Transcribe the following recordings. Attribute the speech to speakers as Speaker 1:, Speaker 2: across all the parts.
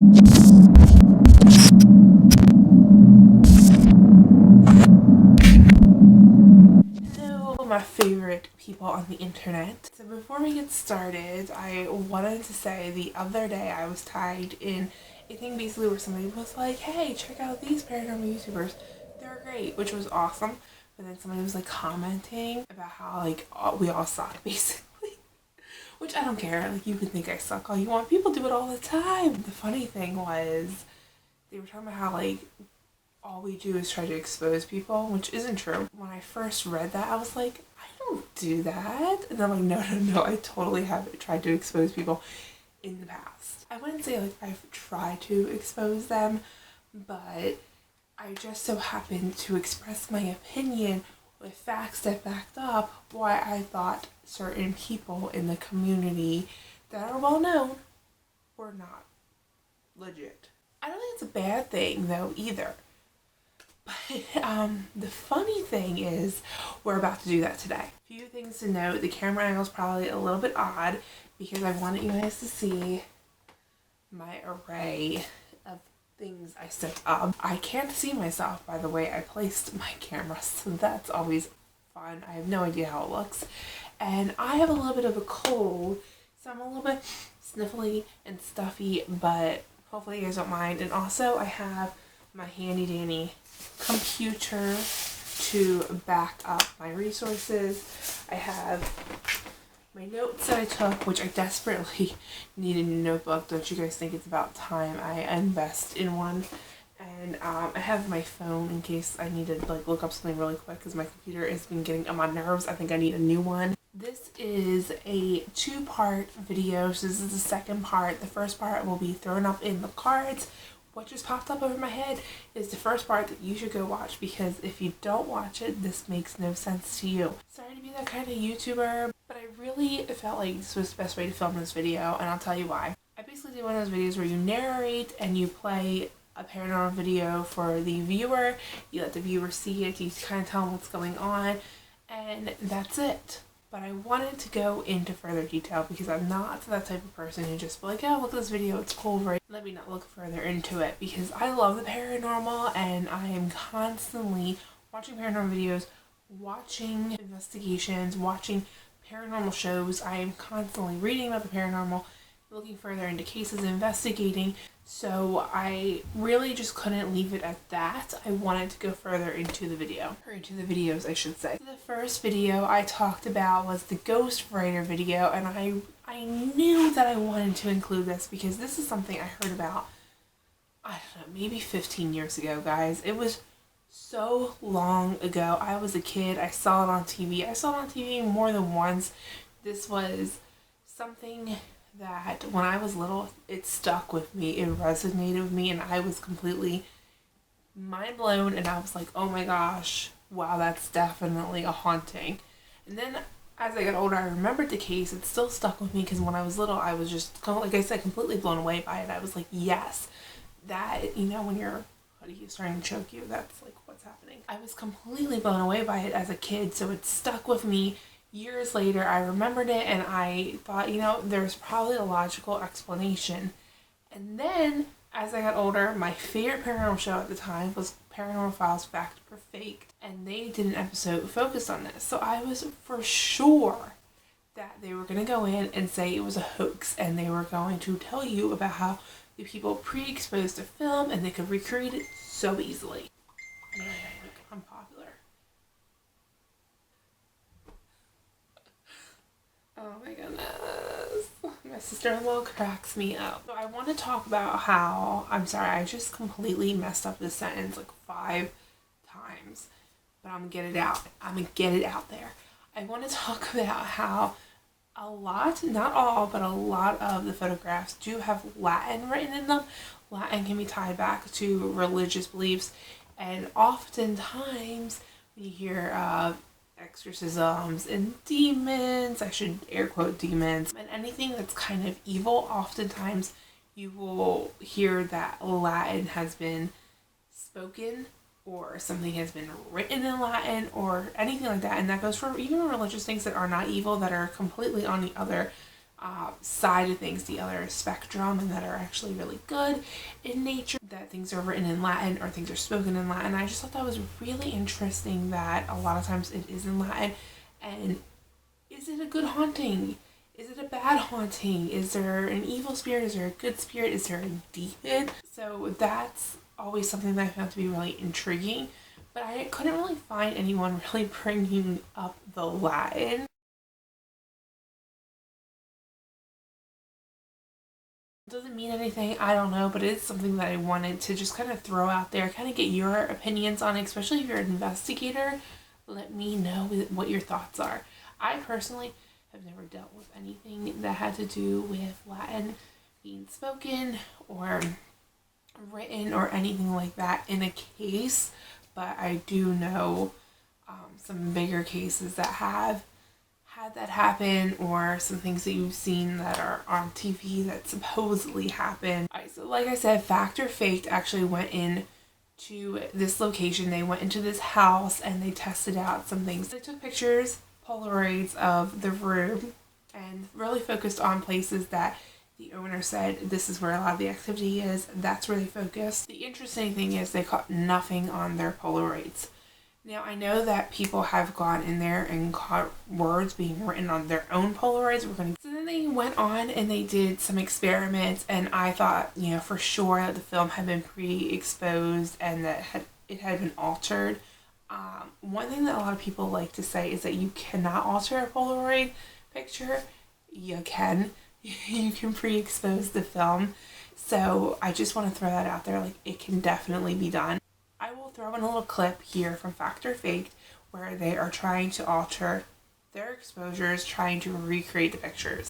Speaker 1: Hello, my favorite people on the internet. So before we get started, I wanted to say the other day I was tagged in a thing basically where somebody was like, hey, check out these paranormal YouTubers. They're great, which was awesome. But then somebody was like commenting about how like we all suck basically. Which I don't care. Like, you can think I suck all you want. People do it all the time. The funny thing was they were talking about how like all we do is try to expose people, which isn't true. When I first read that, I was like, I don't do that. And I'm like, no, I totally have tried to expose people in the past. I wouldn't say like I've tried to expose them, but I just so happened to express my opinion with facts that backed up why I thought certain people in the community that are well known were not legit. I don't think it's a bad thing though either. But the funny thing is we're about to do that today. A few things to note. The camera angle is probably a little bit odd because I wanted you guys to see my array of things I set up. I can't see myself by the way I placed my camera, so that's always fun. I have no idea how it looks. And I have a little bit of a cold, so I'm a little bit sniffly and stuffy, but hopefully you guys don't mind. And also I have my handy dandy computer to back up my resources. I have my notes that I took, which I desperately need a new notebook. Don't you guys think it's about time I invest in one? And I have my phone in case I need to like look up something really quick because my computer has been getting on my nerves. I think I need a new one. This is a two-part video, so this is the second part. The first part will be thrown up in the cards. What just popped up over my head is the first part that you should go watch, because if you don't watch it, this makes no sense to you. Sorry to be that kind of YouTuber, but I really felt like this was the best way to film this video, and I'll tell you why. I basically did one of those videos where you narrate and you play a paranormal video for the viewer. You let the viewer see it, you kind of tell them what's going on, and that's it. But I wanted to go into further detail because I'm not that type of person who just be like, oh, look at this video, it's cool, right? Let me not look further into it, because I love the paranormal and I am constantly watching paranormal videos, watching investigations, watching paranormal shows. I am constantly reading about the paranormal, looking further into cases, investigating. So I really just couldn't leave it at that. I wanted to go further into the video, or into the videos I should say. The first video I talked about was the ghost writer video, and I knew that I wanted to include this because this is something I heard about, I don't know, maybe 15 years ago, guys. It was so long ago. I was a kid. I saw it on TV. I saw it on TV more than once. This was something that when I was little, it stuck with me, it resonated with me, and I was completely mind blown, and I was like, oh my gosh, wow, that's definitely a haunting. And then as I got older, I remembered the case. It still stuck with me because when I was little, I was just, like I said, completely blown away by it. I was like, yes, that, you know, when your hoodie is starting to choke you, that's like what's happening. I was completely blown away by it as a kid, so it stuck with me. Years later, I remembered it and I thought, you know, there's probably a logical explanation. And then, as I got older, my favorite paranormal show at the time was Paranormal Files Fact or Faked. And they did an episode focused on this. So I was for sure that they were going to go in and say it was a hoax. And they were going to tell you about how the people pre-exposed to film and they could recreate it so easily. Man, I'm popular. Oh my goodness. My sister-in-law cracks me up. So I want to talk about how, I'm sorry, I just completely messed up this sentence like 5 times. But I'm gonna get it out. I'm gonna get it out there. I want to talk about how a lot, not all, but a lot of the photographs do have Latin written in them. Latin can be tied back to religious beliefs. And oftentimes when you hear of exorcisms and demons, I should air quote demons, and anything that's kind of evil, oftentimes you will hear that Latin has been spoken or something has been written in Latin or anything like that. And that goes for even religious things that are not evil, that are completely on the other side of things, the other spectrum, and that are actually really good in nature, that things are written in Latin or things are spoken in Latin. I just thought that was really interesting that a lot of times it is in Latin. And is it a good haunting? Is it a bad haunting? Is there an evil spirit? Is there a good spirit? Is there a demon? So that's always something that I found to be really intriguing, but I couldn't really find anyone really bringing up the Latin. Doesn't mean anything, I don't know, but it's something that I wanted to just kind of throw out there, kind of get your opinions on it, especially if you're an investigator. Let me know what your thoughts are. I personally have never dealt with anything that had to do with Latin being spoken or written or anything like that in a case, but I do know some bigger cases that have had that happen, or some things that you've seen that are on TV that supposedly happened. So like I said, Fact or Faked actually went in to this location. They went into this house and they tested out some things. They took pictures, Polaroids of the room, and really focused on places that the owner said this is where a lot of the activity is. That's where they focused. The interesting thing is they caught nothing on their Polaroids. Now, I know that people have gone in there and caught words being written on their own Polaroids. So then they went on and they did some experiments, and I thought, for sure that the film had been pre-exposed and that it had been altered. One thing that a lot of people like to say is that you cannot alter a Polaroid picture. You can. You can pre-expose the film. So I just want to throw that out there. Like, it can definitely be done. I will throw in a little clip here from Fact or Faked where they are trying to alter their exposures, trying to recreate the pictures.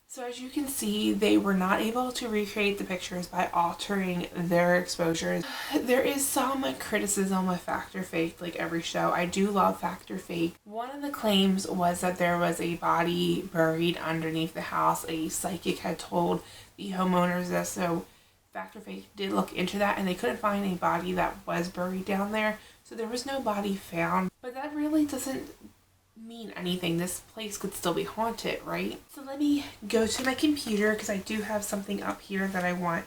Speaker 1: So as you can see, they were not able to recreate the pictures by altering their exposures. There is some criticism with Fact or Faked, like every show. I do love Fact or Faked. One of the claims was that there was a body buried underneath the house. A psychic had told the homeowners this, so Fact or Faked did look into that, and they couldn't find a body that was buried down there. So there was no body found. But that really doesn't mean anything. This place could still be haunted, right? So let me go to my computer because I do have something up here that I want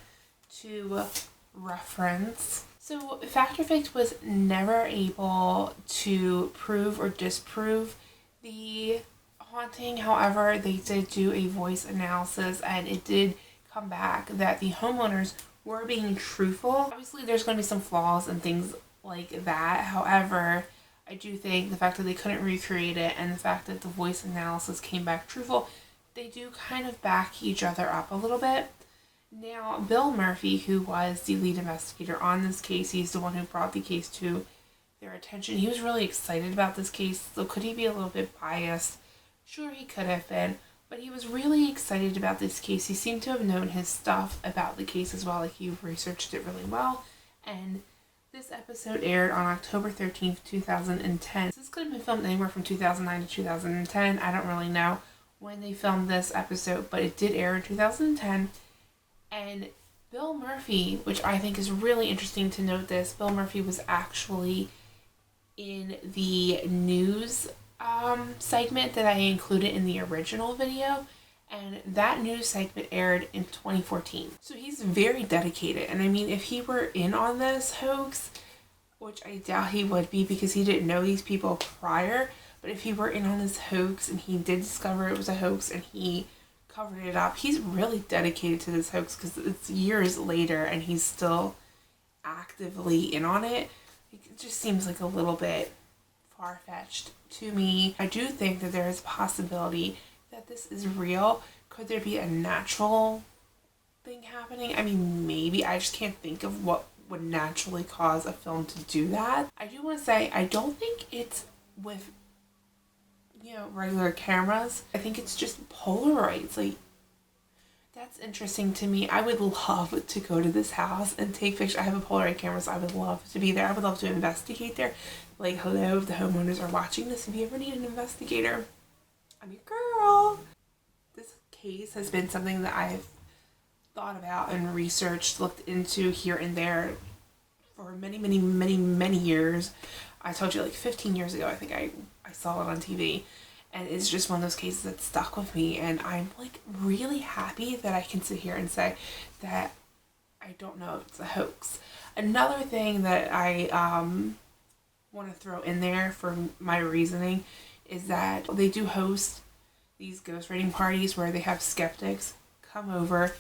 Speaker 1: to reference. So Fact or Faked was never able to prove or disprove the haunting. However, they did do a voice analysis and it did come back that the homeowners were being truthful. Obviously there's going to be some flaws and things like that. However, I do think the fact that they couldn't recreate it and the fact that the voice analysis came back truthful, they do kind of back each other up a little bit. Now, Bill Murphy, who was the lead investigator on this case, he's the one who brought the case to their attention. He was really excited about this case, so could he be a little bit biased? Sure, he could have been, But he was really excited about this case. He seemed to have known his stuff about the case as well. Like, he researched it really well. And this episode aired on October 13th, 2010. This could have been filmed anywhere from 2009 to 2010. I don't really know when they filmed this episode, but it did air in 2010. And Bill Murphy, which I think is really interesting to note this, Bill Murphy was actually in the news segment that I included in the original video, and that news segment aired in 2014. So he's very dedicated, and I mean, if he were in on this hoax, which I doubt he would be because he didn't know these people prior, but if he were in on this hoax and he did discover it was a hoax and he covered it up, he's really dedicated to this hoax because it's years later and he's still actively in on it. It just seems like a little bit far-fetched to me. I do think that there is a possibility that this is real. Could there be a natural thing happening? I mean, maybe. I just can't think of what would naturally cause a film to do that. I do want to say, I don't think it's with, regular cameras. I think it's just Polaroids. Like, that's interesting to me. I would love to go to this house and take pictures. I have a Polaroid camera, so I would love to be there. I would love to investigate there. Like, hello, if the homeowners are watching this, if you ever need an investigator, I'm your girl. This case has been something that I've thought about and researched, looked into here and there for many, many, many, many years. I told you, like 15 years ago, I think I saw it on TV. And it's just one of those cases that stuck with me. And I'm like really happy that I can sit here and say that I don't know if it's a hoax. Another thing that I want to throw in there for my reasoning is that they do host these ghost writing parties where they have skeptics come over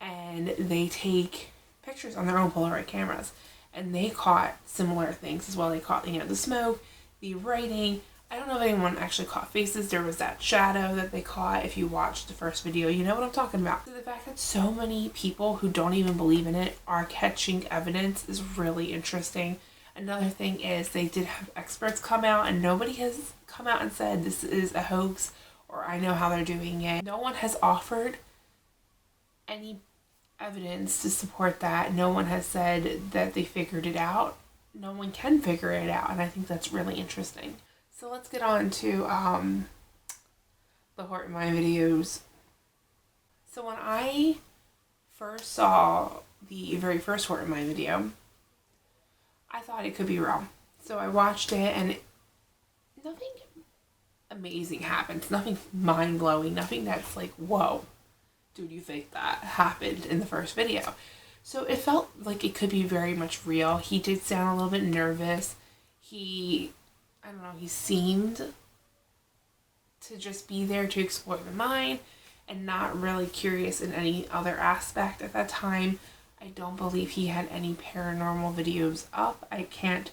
Speaker 1: and they take pictures on their own Polaroid cameras. And they caught similar things as well. They caught, the smoke, the writing. I don't know if anyone actually caught faces. There was that shadow that they caught. If you watched the first video, you know what I'm talking about. So the fact that so many people who don't even believe in it are catching evidence is really interesting. Another thing is they did have experts come out, and nobody has come out and said this is a hoax or I know how they're doing it. No one has offered any evidence to support that. No one has said that they figured it out. No one can figure it out, and I think that's really interesting. So let's get on to the Horton Mind videos. So when I first saw the very first Horton Mind video, I thought it could be real. So I watched it and nothing amazing happens. Nothing mind-blowing. Nothing that's like, whoa, dude, you think that happened in the first video. So it felt like it could be very much real. He did sound a little bit nervous. He seemed to just be there to explore the mind and not really curious in any other aspect at that time. I don't believe he had any paranormal videos up. I can't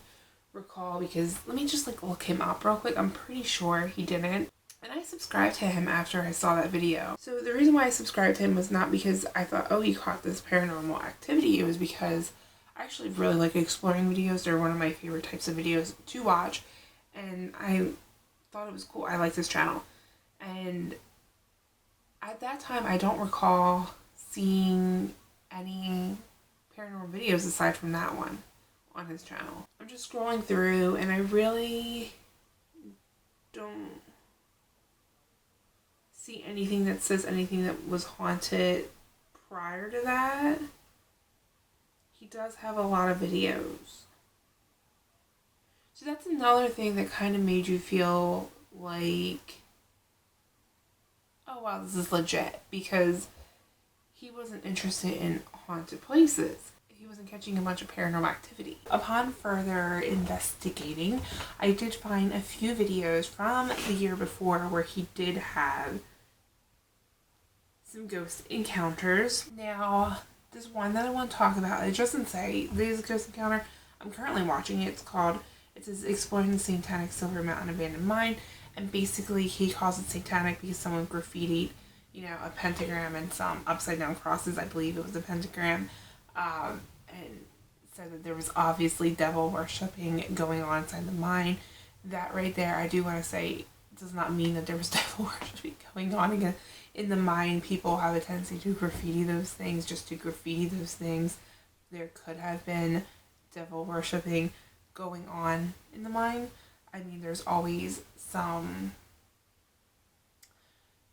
Speaker 1: recall because let me just look him up real quick. I'm pretty sure he didn't. And I subscribed to him after I saw that video. So the reason why I subscribed to him was not because I thought, oh, he caught this paranormal activity. It was because I actually really like exploring videos. They're one of my favorite types of videos to watch. And I thought it was cool. I liked his channel. And at that time, I don't recall seeing any paranormal videos aside from that one on his channel. I'm just scrolling through and I really don't see anything that says anything that was haunted prior to that. He does have a lot of videos. So that's another thing that kind of made you feel like, oh wow, this is legit, because he wasn't interested in haunted places. He wasn't catching a bunch of paranormal activity. Upon further investigating, I did find a few videos from the year before where he did have some ghost encounters. Now, this one that I want to talk about, it doesn't say this is a ghost encounter. I'm currently watching it. It says Exploring the Satanic Silver Mountain Abandoned Mine. And basically he calls it satanic because someone graffitied, a pentagram and some upside down crosses. I believe it was a pentagram. And said that there was obviously devil worshipping going on inside the mine. That right there, I do want to say does not mean that there was devil worshiping going on. Again, in the mind, people have a tendency to graffiti those things just to graffiti those things. There could have been devil worshiping going on in the mind. I mean, there's always some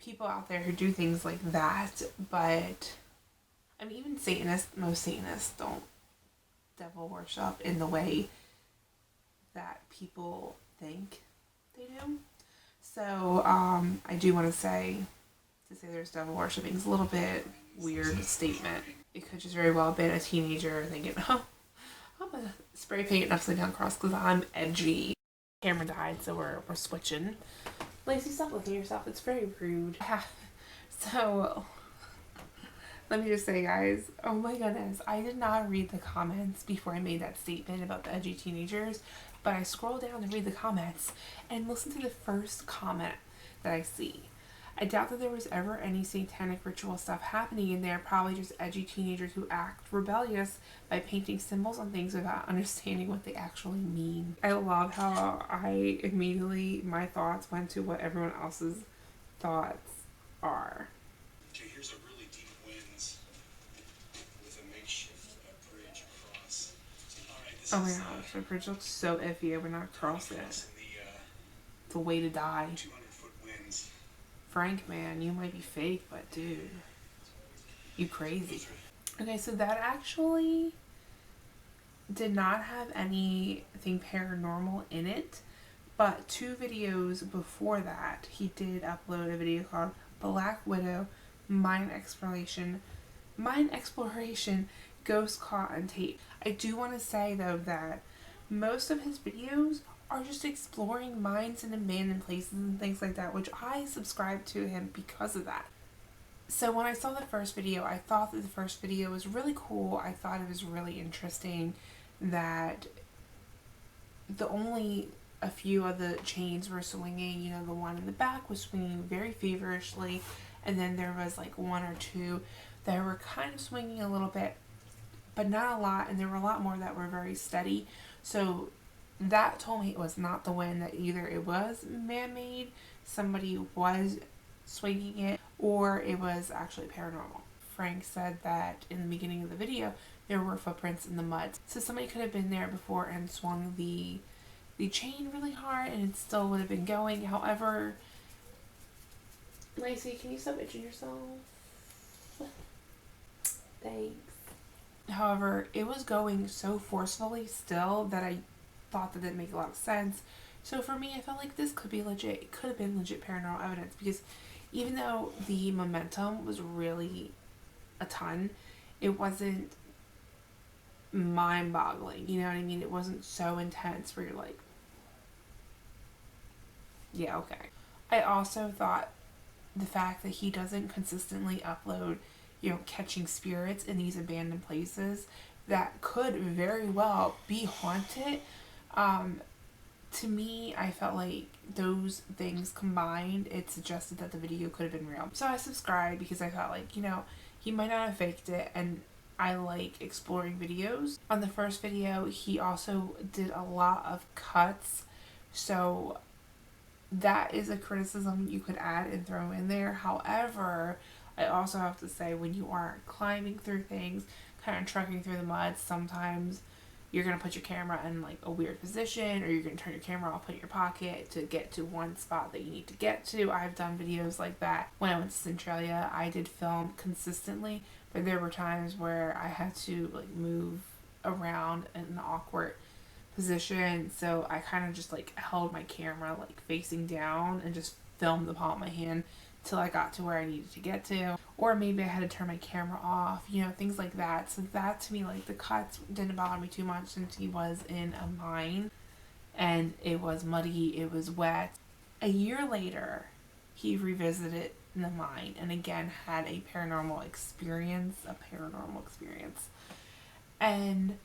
Speaker 1: people out there who do things like that, but I mean, even most Satanists don't devil worship in the way that people think they do. So, I do want to say there's devil worshiping is a little bit weird statement. It could just very well have been a teenager thinking, oh, I'm gonna spray paint an upside down cross because I'm edgy. Camera died, so we're switching. Lacey, stop looking at yourself. It's very rude. So, let me just say, guys, oh my goodness, I did not read the comments before I made that statement about the edgy teenagers, but I scroll down to read the comments and listen to the first comment that I see. I doubt that there was ever any satanic ritual stuff happening in there, probably just edgy teenagers who act rebellious by painting symbols on things without understanding what they actually mean. I love how my thoughts went to what everyone else's thoughts are.
Speaker 2: Okay, here's a really deep winds with a makeshift bridge across.
Speaker 1: Oh my gosh, the bridge looks so iffy. I would not cross it. It's a way to die.
Speaker 2: 200-foot winds.
Speaker 1: Frank, man, you might be fake, but dude, you crazy. Okay, so that actually did not have anything paranormal in it, but 2 videos before that, he did upload a video called Black Widow Mine Exploration, Ghost Caught on Tape. I do want to say, though, that most of his videos are just exploring mines and abandoned places and things like that, which I subscribe to him because of that. So when I saw the first video, I thought that the first video was really cool. I thought it was really interesting that only a few of the chains were swinging. You know, the one in the back was swinging very feverishly, and then there was like 1 or 2 that were kind of swinging a little bit, but not a lot, and there were a lot more that were very steady. So that told me it was not the wind, that either it was man-made, somebody was swinging it, or it was actually paranormal. Frank said that in the beginning of the video, there were footprints in the mud. So somebody could have been there before and swung the chain really hard, and it still would have been going. However, Lacey, can you stop itching yourself? Thanks. However, it was going so forcefully still that I thought that didn't make a lot of sense. So for me, I felt like this could be legit. It could have been legit paranormal evidence, because even though the momentum was really a ton, it wasn't mind-boggling. You know what I mean? It wasn't so intense where you're like, yeah, okay. I also thought the fact that he doesn't consistently upload, you know, catching spirits in these abandoned places that could very well be haunted. To me, I felt like those things combined, it suggested that the video could have been real. So I subscribed because I felt like, you know, he might not have faked it, and I like exploring videos. On the first video, he also did a lot of cuts, so that is a criticism you could add and throw in there. However, I also have to say, when you are climbing through things, kind of trekking through the mud, sometimes you're going to put your camera in like a weird position, or you're going to turn your camera off, put it in your pocket to get to one spot that you need to get to. I've done videos like that. When I went to Centralia, I did film consistently, but there were times where I had to like move around in an awkward position, so I kind of just like held my camera like facing down and just filmed the palm of my hand till I got to where I needed to get to. Or maybe I had to turn my camera off, you know, things like that. So that, to me, like, the cuts didn't bother me too much, since he was in a mine and it was muddy, it was wet. A year later, he revisited the mine and again had a paranormal experience. And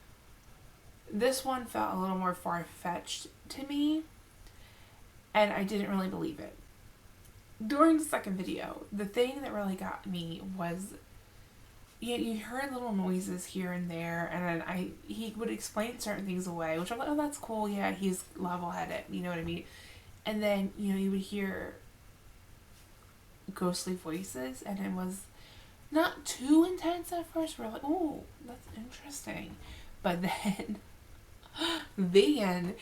Speaker 1: this one felt a little more far-fetched to me, and I didn't really believe it. During the second video, the thing that really got me was, you heard little noises here and there, and then he would explain certain things away, which I'm like, oh, that's cool, yeah, he's level-headed, you know what I mean? And then, you know, you would hear ghostly voices, and it was not too intense at first. We're like, oh, that's interesting. But then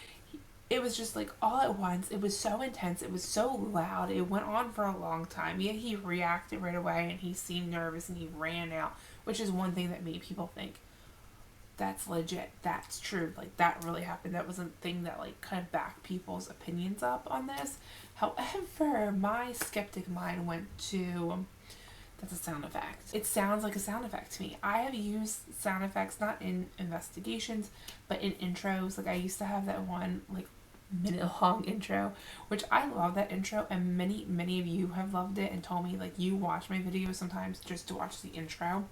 Speaker 1: it was just like all at once. It was so intense. It was so loud. It went on for a long time. Yeah, he reacted right away and he seemed nervous and he ran out, which is one thing that made people think that's legit. That's true. Like, that really happened. That was a thing that, like, kind of backed people's opinions up on this. However, my skeptic mind went to, that's a sound effect. It sounds like a sound effect to me. I have used sound effects not in investigations, but in intros. Like, I used to have that one, like, minute-long intro, which I love that intro, and many of you have loved it and told me, like, you watch my videos sometimes just to watch the intro.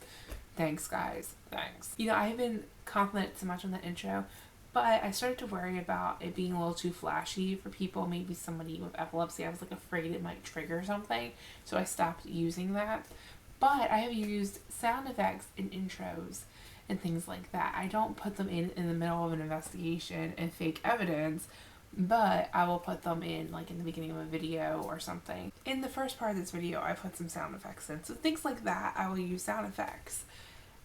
Speaker 1: Thanks, guys. Thanks. You know, I have been complimented so much on that intro, but I started to worry about it being a little too flashy for people. Maybe somebody with epilepsy, I was like afraid it might trigger something, so I stopped using that. But I have used sound effects in intros and things like that. I don't put them in the middle of an investigation and fake evidence, but I will put them in, like, in the beginning of a video or something. In the first part of this video, I put some sound effects in. So things like that, I will use sound effects.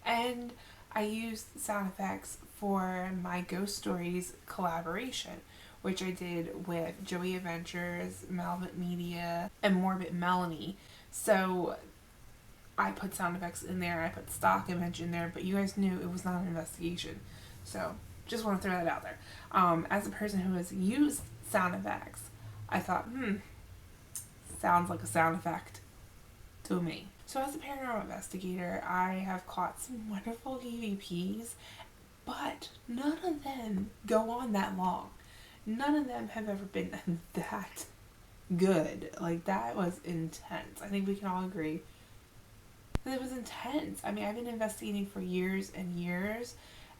Speaker 1: And I used sound effects for my Ghost Stories collaboration, which I did with Joey Adventures, Malvit Media, and Morbid Melanie. So I put sound effects in there, I put stock image in there, but you guys knew it was not an investigation. So just want to throw that out there. As a person who has used sound effects, I thought, sounds like a sound effect to me. So as a paranormal investigator, I have caught some wonderful EVPs, but none of them go on that long. None of them have ever been that good. Like, that was intense. I think we can all agree that it was intense. I mean, I've been investigating for years and years,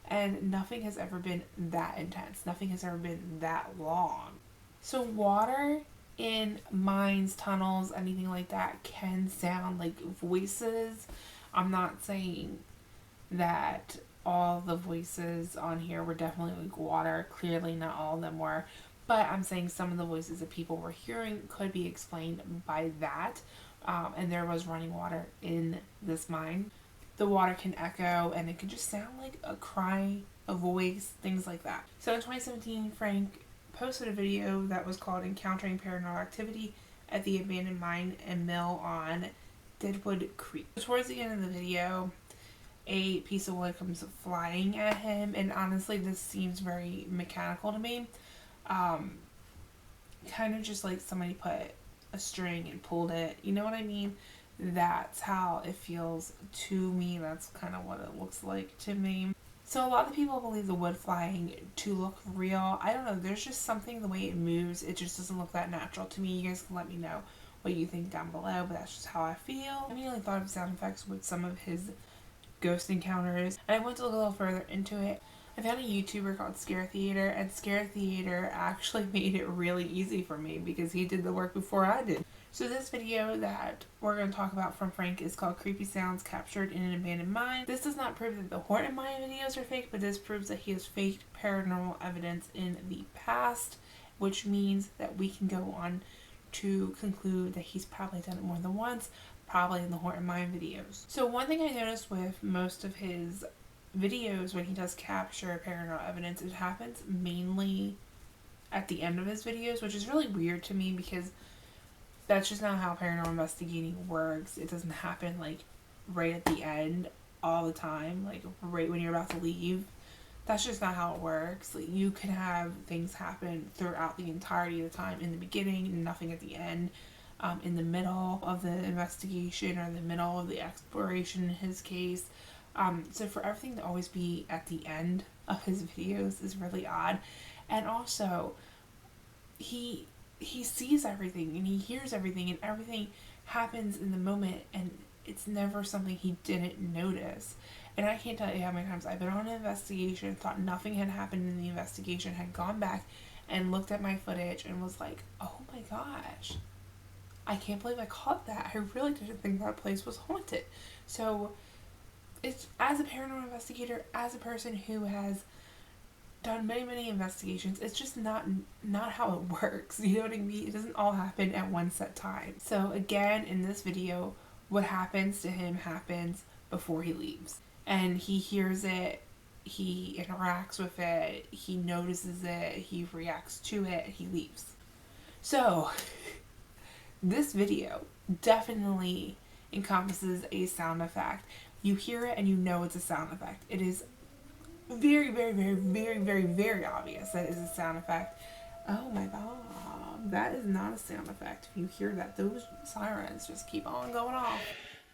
Speaker 1: and nothing has ever been that intense. Nothing has ever been that long. So water in mines, tunnels, anything like that can sound like voices. I'm not saying that all the voices on here were definitely like water. Clearly not all of them were. But I'm saying some of the voices that people were hearing could be explained by that. And there was running water in this mine. The water can echo and it can just sound like a cry, a voice, things like that. So in 2017, Frank posted a video that was called Encountering Paranormal Activity at the Abandoned Mine and Mill on Deadwood Creek. Towards the end of the video, a piece of wood comes flying at him, and honestly this seems very mechanical to me. Kind of just like somebody put a string and pulled it, you know what I mean? That's how it feels to me. That's kind of what it looks like to me. So a lot of people believe the wood flying to look real. I don't know, there's just something, the way it moves, it just doesn't look that natural to me. You guys can let me know what you think down below, but that's just how I feel. I immediately thought of sound effects with some of his ghost encounters, and I went to look a little further into it. I found a YouTuber called Scare Theater, and Scare Theater actually made it really easy for me because he did the work before I did. So this video that we're going to talk about from Frank is called Creepy Sounds Captured in an Abandoned Mine. This does not prove that the haunted mine videos are fake, but this proves that he has faked paranormal evidence in the past, which means that we can go on to conclude that he's probably done it more than once, probably in the haunted mine videos. So one thing I noticed with most of his videos when he does capture paranormal evidence, it happens mainly at the end of his videos, which is really weird to me because that's just not how paranormal investigating works. It doesn't happen like right at the end all the time, like right when you're about to leave. That's just not how it works. Like, you can have things happen throughout the entirety of the time, in the beginning, nothing at the end, in the middle of the investigation or the middle of the exploration in his case. So for everything to always be at the end of his videos is really odd. And also, he sees everything and he hears everything and everything happens in the moment, and it's never something he didn't notice. And I can't tell you how many times I've been on an investigation, thought nothing had happened in the investigation, had gone back and looked at my footage and was like, oh my gosh, I can't believe I caught that. I really didn't think that place was haunted. So it's, as a paranormal investigator, as a person who has done many investigations. It's just not how it works. You know what I mean? It doesn't all happen at one set time. So again, in this video, what happens to him happens before he leaves. And he hears it, he interacts with it, he notices it, he reacts to it, he leaves. So this video definitely encompasses a sound effect. You hear it and you know it's a sound effect. It is very obvious that it is a sound effect. Oh my god, that is not a sound effect. If you hear that, those sirens just keep on going off.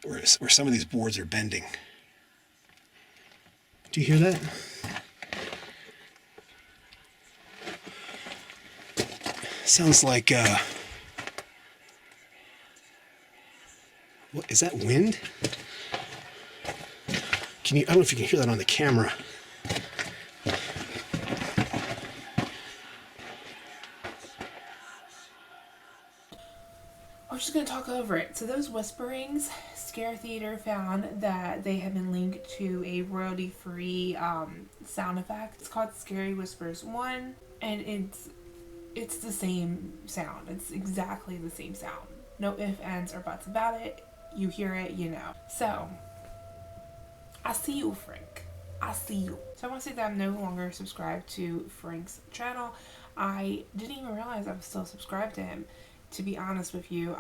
Speaker 2: Where some of these boards are bending. Do you hear that? Sounds like, what, is that wind? I don't know if you can hear that on the camera.
Speaker 1: I'm just going to talk over it. So those whisperings, Scare Theater found that they have been linked to a royalty-free sound effect. It's called Scary Whispers 1, and it's the same sound. It's exactly the same sound. No ifs, ands, or buts about it. You hear it, you know. So, I see you, Frank. I see you. So I want to say that I'm no longer subscribed to Frank's channel. I didn't even realize I was still subscribed to him. To be honest with you,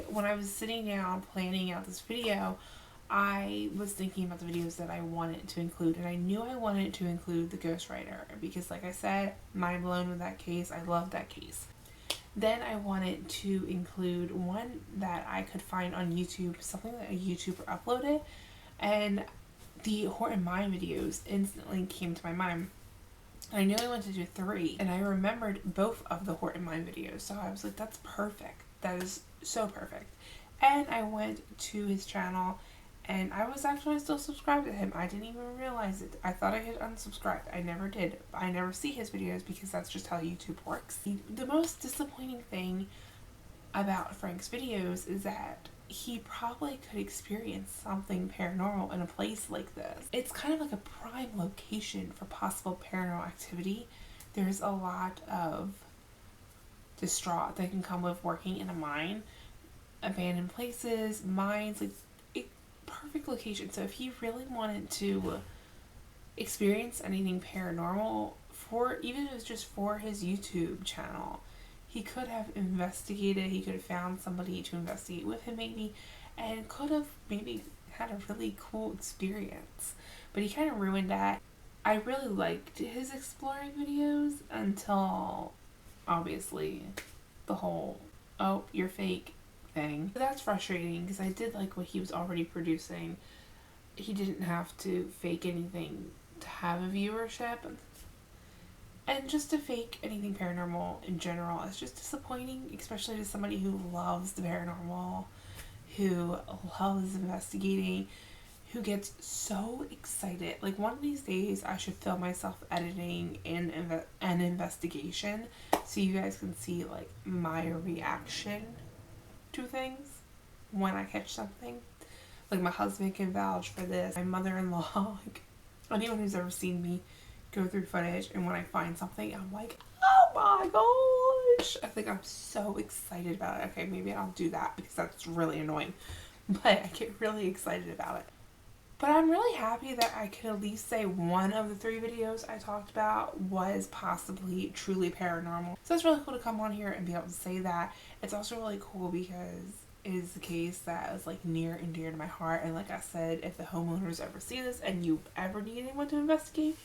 Speaker 1: when I was sitting down planning out this video, I was thinking about the videos that I wanted to include, and I knew I wanted to include the ghostwriter because, like I said, mind blown with that case. I love that case. Then I wanted to include one that I could find on YouTube, something that a YouTuber uploaded, and the Horton Mine videos instantly came to my mind. I knew I wanted to do 3, and I remembered both of the Horton Mine videos, so I was like, that's perfect. That is so perfect. And I went to his channel, and I was actually still subscribed to him. I didn't even realize it. I thought I had unsubscribed. I never did. I never see his videos because that's just how YouTube works. The most disappointing thing about Frank's videos is that he probably could experience something paranormal in a place like this. It's kind of like a prime location for possible paranormal activity. There's a lot of distraught that can come with working in a mine, abandoned places, mines, like perfect location. So if he really wanted to experience anything paranormal, even if it was just for his YouTube channel, he could have investigated, he could have found somebody to investigate with him maybe, and could have maybe had a really cool experience. But he kind of ruined that. I really liked his exploring videos until, obviously, the whole, oh, you're fake thing. But that's frustrating because I did like what he was already producing. He didn't have to fake anything to have a viewership. And just to fake anything paranormal in general is just disappointing, especially to somebody who loves the paranormal, who loves investigating, who gets so excited. Like, one of these days I should film myself editing an investigation so you guys can see, like, my reaction to things when I catch something. Like, my husband can vouch for this, my mother-in-law, like, anyone who's ever seen me go through footage, and when I find something, I'm like, oh my gosh! I think I'm so excited about it. Okay, maybe I'll do that because that's really annoying, but I get really excited about it. But I'm really happy that I could at least say one of the 3 videos I talked about was possibly truly paranormal. So it's really cool to come on here and be able to say that. It's also really cool because it is the case that is like near and dear to my heart, and like I said, if the homeowners ever see this and you ever need anyone to investigate,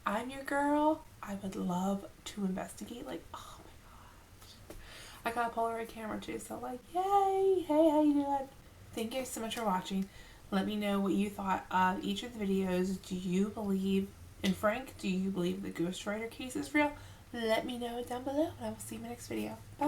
Speaker 1: I'm your girl. I would love to investigate. Like, oh my gosh. I got a Polaroid camera too, so like, yay! Hey, how you doing? Thank you so much for watching. Let me know what you thought of each of the videos. Do you believe in Frank? Do you believe the ghostwriter case is real? Let me know down below, and I will see you in my next video. Bye!